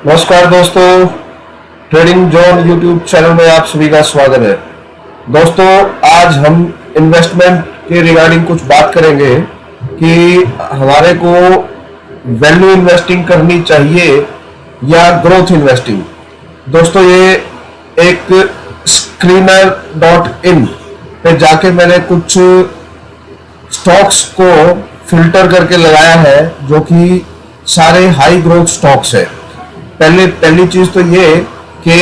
नमस्कार दोस्तों, trading zone YouTube channel में आप सभी का स्वागत है। दोस्तों, आज हम इन्वेस्टमेंट के रिगार्डिंग कुछ बात करेंगे कि हमारे को वैल्यू इन्वेस्टिंग करनी चाहिए या ग्रोथ इन्वेस्टिंग। दोस्तों, ये एक screener.in पे जाके मैंने कुछ स्टॉक्स को फिल्टर करके लगाया है जो कि सारे हाई ग्रोथ स्टॉक्स है। पहली चीज तो ये कि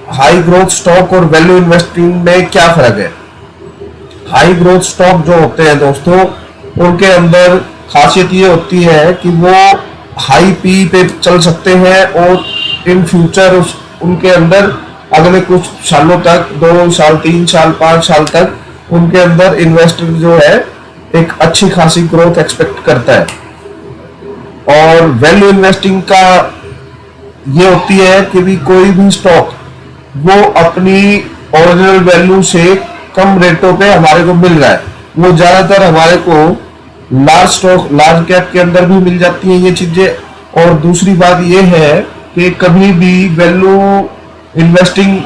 हाई ग्रोथ स्टॉक और वैल्यू इन्वेस्टिंग में क्या फर्क है। हाई ग्रोथ स्टॉक जो होते हैं दोस्तों, उनके अंदर खासियत ये होती है कि वो हाई पी पे चल सकते हैं और इन फ्यूचर उनके अंदर अगले कुछ सालों तक, 2 साल, 3 साल, 5 साल तक उनके अंदर इन्वेस्टर जो है एक अच्छी खासी ग्रोथ एक्सपेक्ट करता है। और वैल्यू इन्वेस्टिंग का ये होती है कि भी कोई भी स्टॉक वो अपनी ओरिजिनल वैल्यू से कम रेटों पे हमारे को मिल रहा है। वो ज्यादातर हमारे को लार्ज कैप के अंदर भी मिल जाती हैं ये चीजें। और दूसरी बात ये है कि कभी भी वैल्यू इन्वेस्टिंग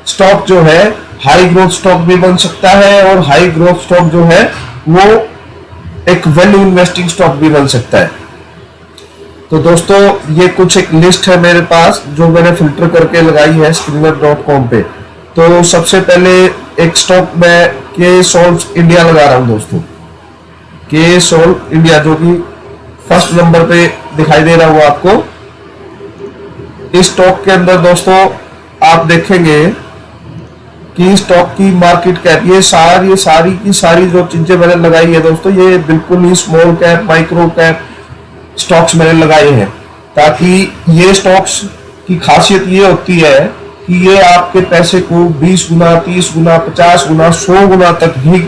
स्टॉक जो है हाई ग्रोथ स्टॉक भी बन सकता है और हाई ग्रोथ स्टॉक जो है वो एक वैल्यू इन्वेस्टिंग स्टॉक भी बन सकता है। तो दोस्तों, ये कुछ एक लिस्ट है मेरे पास जो मैंने फिल्टर करके लगाई है screener.com पे। तो सबसे पहले एक स्टॉक मैं KSOL इंडिया लगा रहा हूं दोस्तों। KSOL इंडिया जो कि फर्स्ट नंबर पे दिखाई दे रहा हुआ आपको। इस स्टॉक के अंदर दोस्तों आप देखेंगे कि स्टॉक की मार्केट कैप, ये सारी की सारी जो चीजें मैंने लगाई है दोस्तों, ये बिल्कुल ही small cap, micro cap stocks मैंने लगाए हैं। ताकि ये स्टॉक्स की खासियत ये होती है कि ये आपके पैसे को 20 गुना, 30 गुना, 50 गुना, 100 गुना तक भी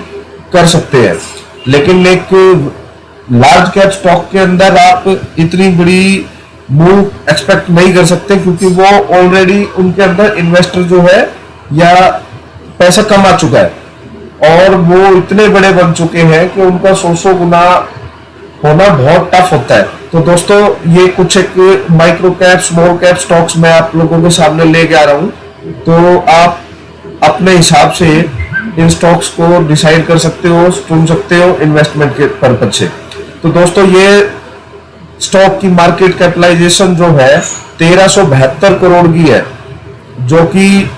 कर सकते हैं। लेकिन एक लार्ज कैप स्टॉक के अंदर आप इतनी बड़ी मूव एक्सपेक्ट नहीं कर सकते, क्योंकि वो ऑलरेडी उनके अंदर इन्वेस्टर जो है या पैसा कमा चुका है और वो इतने बड़े बन चुके हैं कि उनका 100 गुना होना बहुत टफ होता है। तो दोस्तों, ये कुछ एक micro cap, small cap stocks मैं आप लोगों के सामने लेके आ रहा हूं। तो आप अपने हिसाब से इन स्टॉक्स को डिसाइड कर सकते हो, चुन सकते हो इन्वेस्टमेंट के पर्पज से। तो दोस्तों, ये स्टॉक की मार्केट कैपिटलाइजेशन जो है 1372 करोड़ की है, जो कि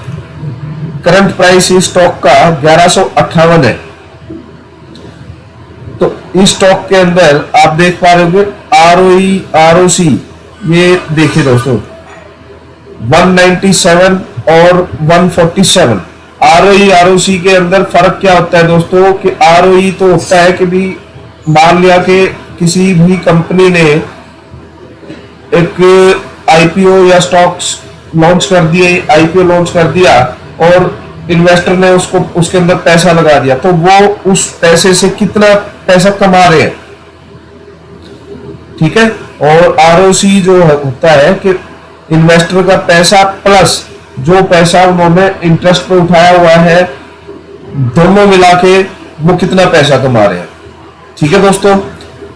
करंट प्राइस इस स्टॉक का 1158 है। तो इस स्टॉक के अंदर आप देख पा रहे होंगे ROE, ROC, ये देखिए दोस्तों 197 और 147। ROE, ROC के अंदर फर्क क्या होता है दोस्तों कि ROE तो होता है कि भी मान लिया कि किसी भी कंपनी ने एक IPO या स्टॉक्स लॉन्च कर दिए, IPO लॉन्च कर दिया और इन्वेस्टर ने उसको उसके अंदर पैसा लगा दिया, तो वो उस पैसे से कितना पैसा कमा रहे हैं, ठीक है। और ROC जो होता है कि इन्वेस्टर का पैसा प्लस जो पैसा उन्होंने इंटरेस्ट पे उठाया हुआ है, दोनों मिला के वो कितना पैसा कमा रहे हैं, ठीक है दोस्तों।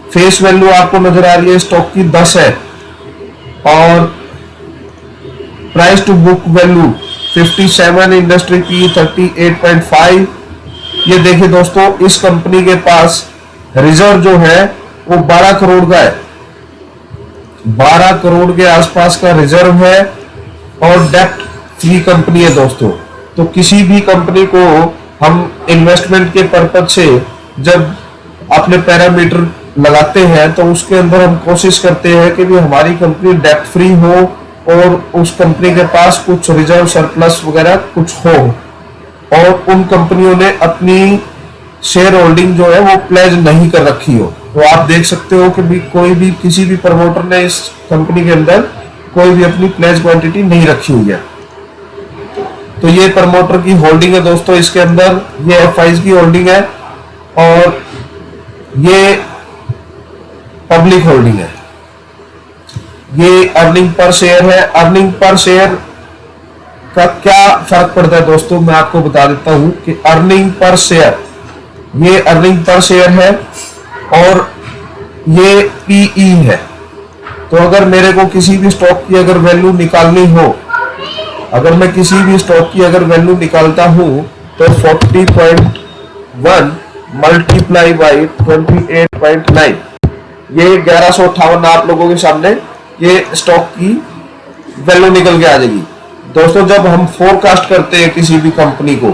फेस वैल्यू आपको नजर आ रही है स्टॉक की 10 है और price to book value 57, industry की 38.5। ये देखिए दोस्तों, इस कंपनी के पास रिजर्व जो है वो 12 करोड़ का है, 12 करोड़ के आसपास का रिजर्व है और डेप्ट फ्री कंपनी है दोस्तों। तो किसी भी कंपनी को हम इन्वेस्टमेंट के पर्पज से जब अपने पैरामीटर लगाते हैं तो उसके अंदर हम कोशिश करते हैं कि भी हमारी कंपनी डेप्ट फ्री हो और उस कंपनी के पास कुछ रिजर्व, सरप्लस वगैरह कुछ हो और उन कंपनियों ने अपनी शेयर होल्डिंग जो है वो प्लेज नहीं कर रखी हो। तो आप देख सकते हो कि भी कोई भी किसी भी प्रमोटर ने इस कंपनी के अंदर कोई भी अपनी प्लेज क्वांटिटी नहीं रखी हुई है। तो ये प्रमोटर की होल्डिंग है दोस्तों, इसके अंदर ये FIs की होल्डिंग है और ये पब्लिक होल्डिंग है। ये अर्निंग पर शेयर है। अर्निंग पर शेयर का क्या फर्क पड़ता है दोस्तों, मैं आपको बता देता हूं कि अर्निंग पर शेयर, ये अर्निंग पर शेयर है और ये PE है। तो अगर मेरे को किसी भी स्टॉक की अगर वैल्यू निकालनी हो, अगर मैं किसी भी स्टॉक की अगर वैल्यू निकालता हूं तो 40.1 मल्टीप्लाई बाई 28.9, ये 1158 आप लोगों के सामने ये स्टॉक की वैल्यू निकल के आ जाएगी। दोस्तों जब हम फोरकास्ट करते हैं किसी भी कंपनी को,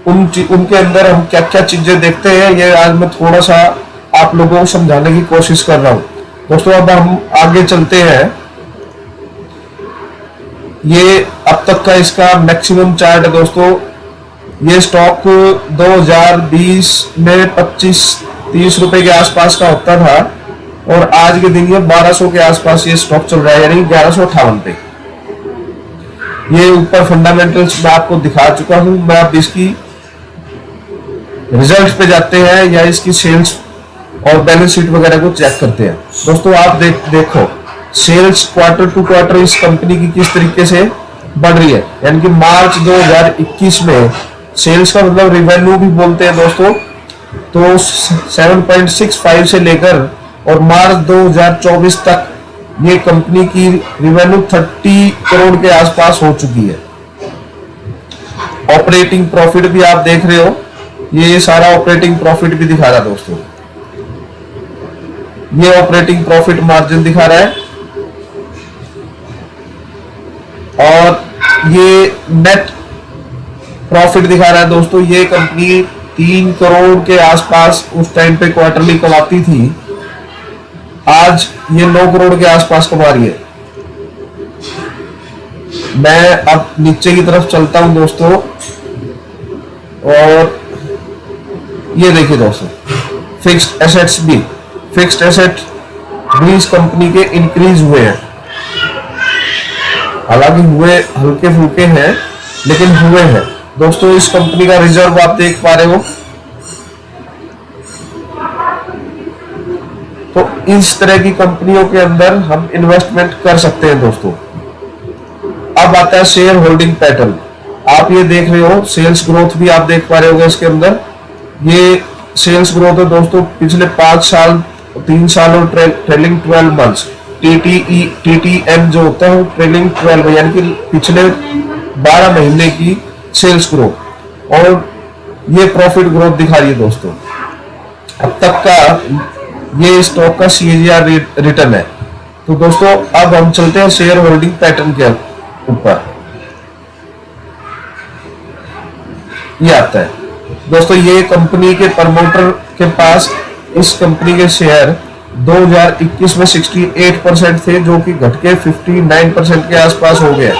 उनके अंदर हम क्या क्या चीजें देखते हैं, ये आज मैं थोड़ा सा आप लोगों को समझाने की कोशिश कर रहा हूं। दोस्तों अब हम आगे चलते हैं। ये अब तक का इसका मैक्सिमम चार्ट है दोस्तों। ये स्टॉक 2020 में 25-30 रुपए के आसपास का होता था और आज के दिन ये 1200 के आसपास ये स्टॉक चल रहा है, यानी 1158 पे। ये ऊपर फंडामेंटल्स मैं आपको दिखा चुका हूं। मैं अब इसकी रिजल्ट पे जाते हैं या इसकी सेल्स और बैलेंस शीट वगैरह को चेक करते हैं। दोस्तों आप देखो सेल्स क्वार्टर टू क्वार्टर इस कंपनी की किस तरीके से बढ़ रही है। यानी कि मार्च 2021 में सेल्स का मतलब रिवेन्यू भी बोलते हैं दोस्तों, तो 7.65 से लेकर और मार्च 2024 तक ये कंपनी की रिवेन्यू 30 करोड़ के आसपास हो चुकी है। ऑपरेटिंग प्रॉफिट भी आप देख रहे हो, ये सारा ऑपरेटिंग प्रॉफिट भी दिखा रहा है दोस्तों। ये ऑपरेटिंग प्रॉफिट मार्जिन दिखा रहा है और ये नेट प्रॉफिट दिखा रहा है दोस्तों। ये कंपनी 3 करोड़ के आसपास उस टाइम पे क्वार्टरली कमाती थी, आज ये 9 करोड़ के आसपास कमा रही है। मैं अब नीचे की तरफ चलता हूं दोस्तों और ये देखिए दोस्तों फिक्स्ड एसेट्स भी इस कंपनी के इंक्रीज हुए हैं। हालांकि हुए हल्के फुल्के हैं लेकिन हुए हैं दोस्तों। इस कंपनी का रिजर्व आप देख पा रहे हो। तो इस तरह की कंपनियों के अंदर हम इन्वेस्टमेंट कर सकते हैं दोस्तों। अब आता है शेयर होल्डिंग पैटर्न। आप ये देख रहे हो, सेल्स ग्रोथ भी आप देख पा रहे होगे इसके अंदर। ये सेल्स ग्रोथ है दोस्तों पिछले 5 साल, 3 साल और ट्रेलिंग 12 मंथ्स। TTM जो होता है वो ट्रेलिंग 12 यानी कि पिछले 12 महीने की सेल्स ग्रोथ, और ये प्रॉफिट ग्रोथ दिखा रही है दोस्तों। अब तक का ये स्टॉक का CAGR रिटर्न है। तो दोस्तों अब हम चलते हैं शेयर होल्डिंग पैटर्न के ऊपर। ये आता है दोस्तों, ये कंपनी के प्रमोटर के पास इस कंपनी के शेयर 2021 में 68% थे, जो कि घट के 59% के आसपास हो गए।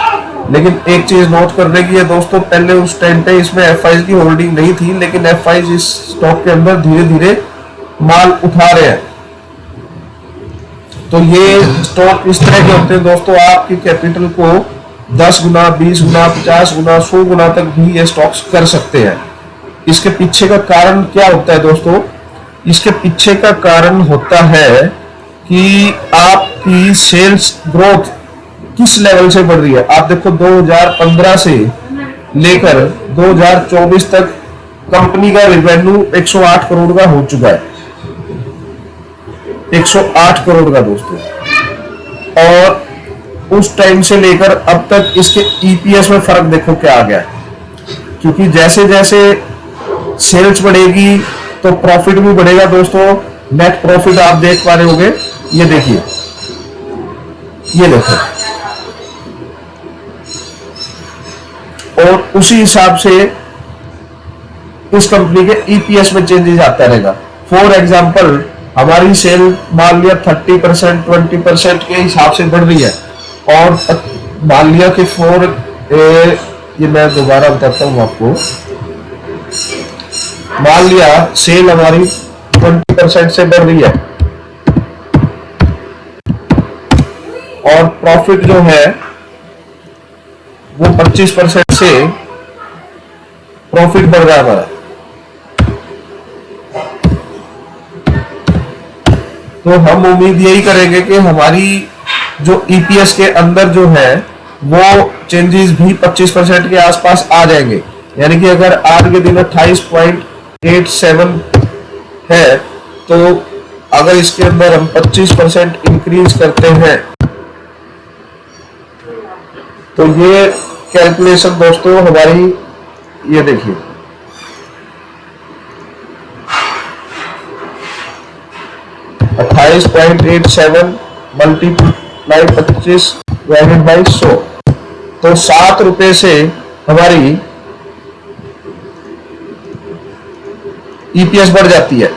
लेकिन एक चीज नोट करने की है दोस्तों, पहले उस टाइम पे इसमें FIs की होल्डिंग नहीं थी, लेकिन FIs इस स्टॉक के अंदर धीरे धीरे माल उठा रहे हैं। तो ये स्टॉक इस तरह के होते हैं दोस्तों, आपकी कैपिटल को 10 गुना, 20 गुना, 50 गुना, 100 गुना तक भी ये स्टॉक्स कर सकते हैं। इसके पीछे का कारण क्या होता है दोस्तों? इसके पीछे का कारण होता है कि आपकी सेल्स ग्रोथ किस लेवल से बढ़ रही है। आप देखो 2015 से लेकर 2024 तक कंपनी का रिवेन्यू 108 करोड़ का हो चुका है, 108 करोड़ का दोस्तों। और उस टाइम से लेकर अब तक इसके EPS में फर्क देखो क्या आ गया है, क्योंकि जैसे जैसे सेल्स बढ़ेगी तो प्रॉफिट भी बढ़ेगा दोस्तों। नेट प्रॉफिट आप देख पा रहे होंगे, ये देखिए, ये देखो, और उसी हिसाब से इस कंपनी के EPS में चेंजेस आता रहेगा। फॉर एग्जांपल हमारी सेल मान लिया 30%, 20% के हिसाब से बढ़ रही है, और मान लिया कि ये मैं दोबारा बताता हूं आपको, मान लिया सेल हमारी 20% से बढ़ रही है और प्रॉफिट जो है वो 25% से प्रॉफिट बढ़ रहा है हमारा। तो हम उम्मीद यही करेंगे कि हमारी जो EPS के अंदर जो है वो चेंजेस भी 25% के आसपास आ जाएंगे। यानी कि अगर आज के दिन 28.87 है तो अगर इसके अंदर हम 25% इंक्रीज करते हैं तो ये कैलकुलेशन दोस्तों हमारी, ये देखिए 28.87 मल्टीप्लाई 25 डिवाइडेड बाई 100, तो 7 रुपए से हमारी ईपीएस बढ़ जाती है।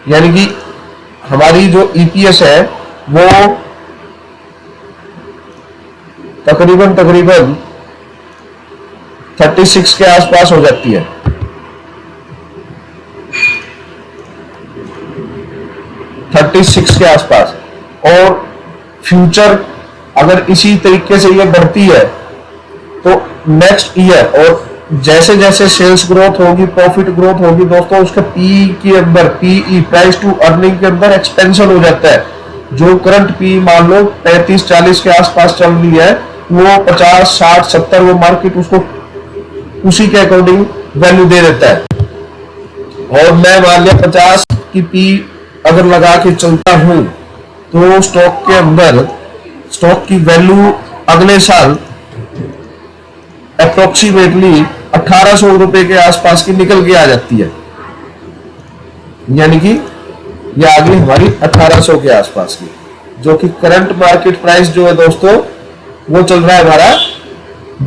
यानी कि हमारी जो ईपीएस है वो तकरीबन 36 के आसपास हो जाती है। 36 के आसपास। और फ्यूचर अगर इसी तरीके से ये बढ़ती है तो नेक्स्ट ईयर और जैसे जैसे सेल्स ग्रोथ होगी, प्रॉफिट ग्रोथ होगी दोस्तों, उसके पी के अंदर, पीई प्राइस टू अर्निंग के अंदर एक्सपेंशन हो जाता है। जो करंट पी मान लो 35-40 के आसपास चल रही है, वो 50, 60, 70 वो मार्केट उसको उसी के अकॉर्डिंग वैल्यू दे देता है। और मैं मान लिया 50 की पी अगर लगा के चलता हूं तो स्टॉक के अंदर स्टॉक की वैल्यू अगले साल अप्रोक्सीमेटली 1800 रुपए के आसपास की निकल के आ जाती है। यानी कि ये आ गई हमारी 1800 के आसपास की, जो कि करंट मार्केट प्राइस जो है दोस्तों वो चल रहा है हमारा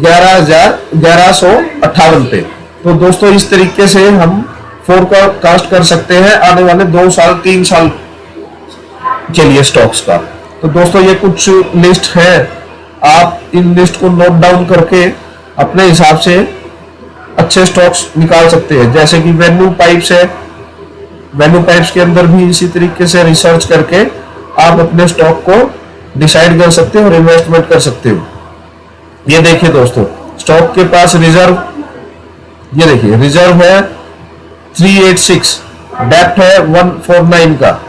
11,1158 पे। तो दोस्तों इस तरीके से हम फोरकास्ट कर सकते हैं आने वाले 2 साल 3 साल के लिए स्टॉक्स का। तो दोस्तों ये कुछ लिस्ट है, आप इन लिस्ट को नोट डाउन करके अपने हिसाब से अच्छे स्टॉक्स निकाल सकते हैं। जैसे कि वेन्यू पाइप्स है, वेन्यू पाइप्स के अंदर भी इसी तरीके से रिसर्च करके आप अपने स्टॉक को डिसाइड कर सकते हो और इन्वेस्टमेंट कर सकते हो। ये देखिए दोस्तों, स्टॉक के पास रिजर्व, ये देखिए रिजर्व है 386, डेप्ट है 149 का,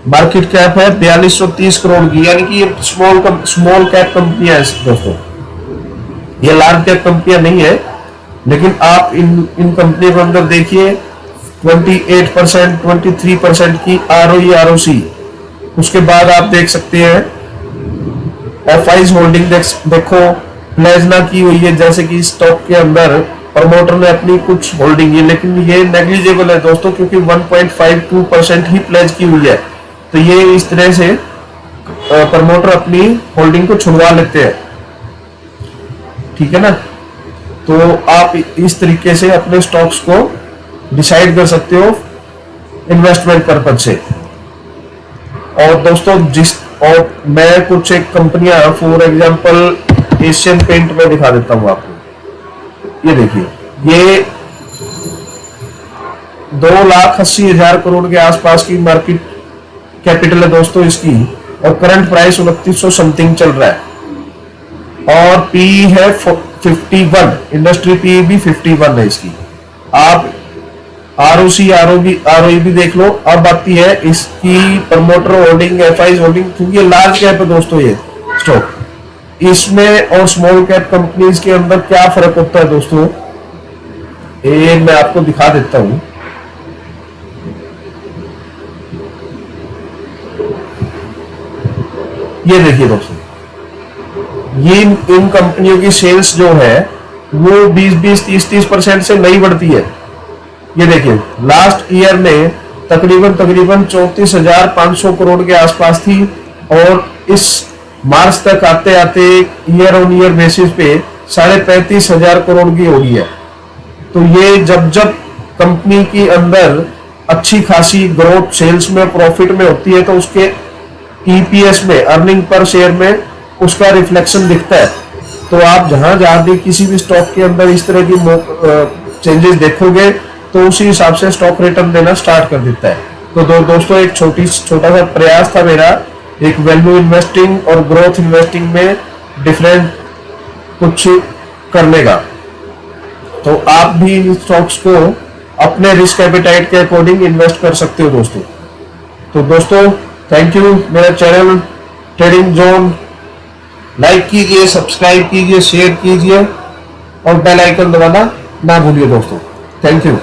मार्केट कैप है 4230 करोड़ की। यानी कि ये स्मॉल कैप कंपनियां हैं दोस्तों, ये लार्ज कैप कंपनियां नहीं है। लेकिन आप इन कंपनी के अंदर देखिए 28%, 23% की आरओई आरओसी। उसके बाद आप देख सकते हैं एफआईज होल्डिंग देखो प्लेजना की हुई है। जैसे कि स्टॉक के अंदर प्रमोटर ने अपनी कुछ होल्डिंग है, लेकिन ये नेग्लिजिबल है दोस्तों, क्योंकि 1.52% ही प्लेज की हुई है। तो ये इस तरह से प्रमोटर अपनी होल्डिंग को छुड़वा लेते हैं, ठीक है ना। तो आप इस तरीके से अपने स्टॉक्स को डिसाइड कर सकते हो इन्वेस्टमेंट पर्पज से। और दोस्तों और मैं कुछ एक कंपनियां, फॉर एग्जांपल एशियन पेंट में दिखा देता हूं आपको। ये देखिए, ये 2,80,000 करोड़ के आसपास की मार्केट कैपिटल है दोस्तों इसकी, और करंट प्राइस 2900 समथिंग चल रहा है, और पी है 51, इंडस्ट्री पी भी 51 है इसकी। आप आरओसी आरओई भी देख लो। अब आती है इसकी प्रमोटर होल्डिंग, एफआई होल्डिंग, क्योंकि ये लार्ज कैप है दोस्तों ये स्टॉक। इसमें और स्मॉल कैप कंपनीज के अंदर क्या फर्क होता है दोस्तों, ये मैं आपको दिखा देता हूं। ये देखिए दोस्तों, ये इन कंपनियों की सेल्स जो है वो 20-20, 30-30% से नहीं बढ़ती है। ये देखिए लास्ट ईयर में तकरीबन 34,500 करोड़ के आसपास थी, और इस मार्च तक आते आते ईयर ऑन ईयर बेसिस पे 35,500 करोड़ की हो गई है। तो ये जब जब कंपनी की अंदर अच्छी खासी ग्रोथ सेल्स में, प्रॉफिट में होती है, तो उसके ईपीएस में, अर्निंग पर शेयर में उसका रिफ्लेक्शन दिखता है। तो आप जहां जहां भी किसी भी स्टॉक के अंदर इस तरह की चेंजेस देखोगे तो उसी हिसाब से स्टॉक रिटर्न देना स्टार्ट कर देता है। तो दोस्तों एक छोटा सा प्रयास था मेरा, एक वैल्यू इन्वेस्टिंग और ग्रोथ इन्वेस्टिंग में डिफरेंट कुछ करने का। तो आप भी इन स्टॉक्स को अपने रिस्क एपेटाइट के अकॉर्डिंग इन्वेस्ट कर सकते हो दोस्तों। तो दोस्तों थैंक यू। मेरा चैनल ट्रेडिंग जोन लाइक कीजिए, सब्सक्राइब कीजिए, शेयर कीजिए और बेल आइकन दबाना ना भूलिए दोस्तों। Thank you.